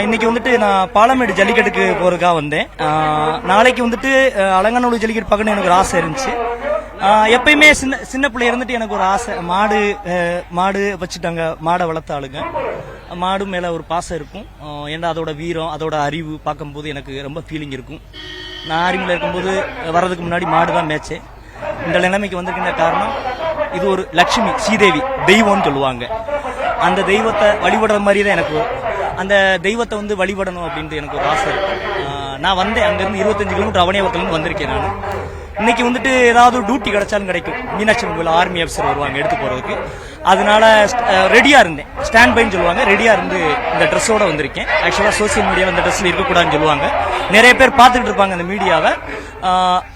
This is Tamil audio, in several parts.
இன்னைக்கு வந்துட்டு நான் பாலமேடு ஜல்லிக்கட்டுக்கு போறதுக்காக வந்தேன். நாளைக்கு வந்துட்டு அலங்காநல்லூர் ஜல்லிக்கட்டு பார்க்கணும் எனக்கு ஒரு ஆசை இருந்துச்சு. எப்பயுமே சின்ன பிள்ளை இருந்துட்டு எனக்கு ஒரு ஆசை, மாடு வச்சுட்டாங்க, மாடை வளர்த்த ஆளுங்க, மாடு மேல ஒரு பாசம் இருக்கும். ஏன்னா அதோட வீரம், அதோட அறிவு பார்க்கும்போது எனக்கு ரொம்ப ஃபீலிங் இருக்கும். நான் ஆரிமில் இருக்கும்போது வர்றதுக்கு முன்னாடி மாடு தான் மேய்ச்சேன். இந்த நிலைமைக்கு வந்திருக்கின்ற காரணம் இது ஒரு லட்சுமி ஸ்ரீதேவி தெய்வம்னு சொல்லுவாங்க. அந்த தெய்வத்தை வழிபடுற மாதிரி தான் எனக்கு அந்த தெய்வத்தை வந்து வழிபடணும் அப்படின்ட்டு எனக்கு ஒரு ஆசை இருக்கு. நான் வந்தேன் அங்கிருந்து 25 கிலோமீட்டர் அவனியாபுரத்துலேருந்து வந்திருக்கேன். நான் இன்னைக்கு வந்துட்டு ஏதாவது டியூட்டி கிடைச்சாலும் கிடைக்கும். மீனாட்சி அம்மன் கோயில் ஆர்மி ஆஃபீஸர் வருவாங்க எடுத்து போறதுக்கு. அதனால ரெடியா இருந்தேன், ஸ்டாண்ட் பைன்னு சொல்லுவாங்க, ரெடியா இருந்து இந்த ட்ரெஸ்ஸோட வந்திருக்கேன். ஆக்சுவலா சோசியல் மீடியாவில் இந்த ட்ரெஸ்ல இருக்கக்கூடாதுன்னு சொல்லுவாங்க. நிறைய பேர் பார்த்துட்டு இருப்பாங்க அந்த மீடியாவை.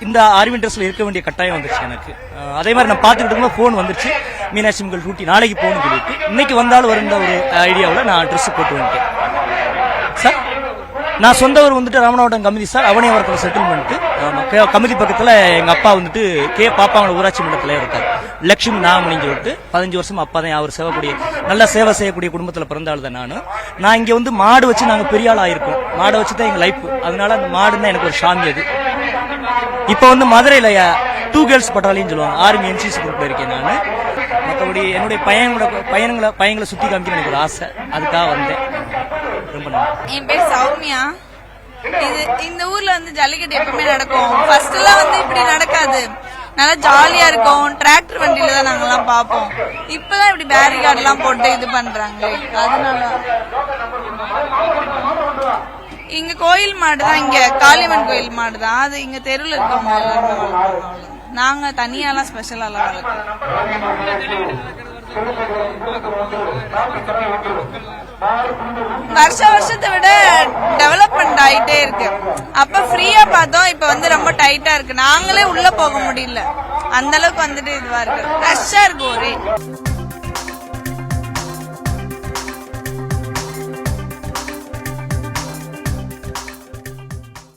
இந்த ஆர்மி ட்ரெஸ்ல இருக்க வேண்டிய கட்டாயம் வந்துச்சு எனக்கு. அதே மாதிரி நான் பார்த்துக்கிட்டு இருக்கும்போது ஃபோன் வந்துருச்சு, மீனாட்சி அம்மன் டியூட்டி நாளைக்கு போகணும்னு சொல்லிட்டு. இன்னைக்கு வந்தாலும் வருந்த ஒரு ஐடியாவில் நான் ட்ரெஸ் போட்டு வந்துட்டேன் சார். நான் சொந்த ஊர் வந்துட்டு ராமநாதபுரம் கமிதி சார், அவனியாபுரத்தில் செட்டில்மெண்ட். கமிதி பக்கத்தில் எங்கள் அப்பா வந்துட்டு பாப்பாங்கள ஊராட்சி மன்றத்தில் இருக்கார். லட்சுமி நாமணின்னு சொல்லிட்டு 15 வருஷம் அப்பா தான். அவர் நல்ல சேவை செய்யக்கூடிய குடும்பத்தில் பிறந்தாள் தான் நான் இங்கே வந்து மாடு வச்சு நாங்கள் பெரிய ஆள் ஆயிருக்கோம். மாடை வச்சு தான் எங்கள் லைஃப். அதனால அந்த மாடுன்னா எனக்கு ஒரு சாமி. அது இப்போ வந்து மதுரையில் 2 கேர்ள்ஸ் பட்டாலின்னு சொல்லுவாங்க, ஆர்மி என்சிசி குரூப்ல இருக்கேன் நான். மற்றபடி என்னுடைய பையங்களை சுற்றி காமிக்க எனக்கு ஒரு ஆசை, அதுக்காக வந்தேன். ரொம்ப நன்றி. என் பேர் சௌமியா. இந்த ஊர்ல வந்து ஜல்லிக்கட்டு எப்பவுமே நடக்கும். ஃபர்ஸ்ட் எல்லாம் வந்து இப்படி நடக்காது, நல்லா ஜாலியா இருக்கும். டிராக்டர் வண்டியில தான் நாங்கெல்லாம் பார்ப்போம். இப்பதான் இப்படி பேரிகார்ட் எல்லாம் போட்டு இது பண்றாங்களே, அதனால. இங்க கோயில் மாடு தான், இங்க காளியம்மன் கோயில் மாடு தான். அது இங்க தெருவில் இருக்கவங்க எல்லாருமே வளர்க்குறாங்க. நாங்க தனியாலாம் ஸ்பெஷலாலாம் வளர்க்குறோம். வருஷத்தை விட டெவலப்மெண்ட் ஆயிட்டே இருக்கு. அப்ப ஃப்ரீயா பார்த்தோம், இப்ப வந்து ரொம்ப டைட்டா இருக்கு. நாங்களே உள்ள போக முடியல, அந்த அளவுக்கு வந்துட்டு இதுவா இருக்கு, ரஷ்ஷா இருக்கு ஒரே.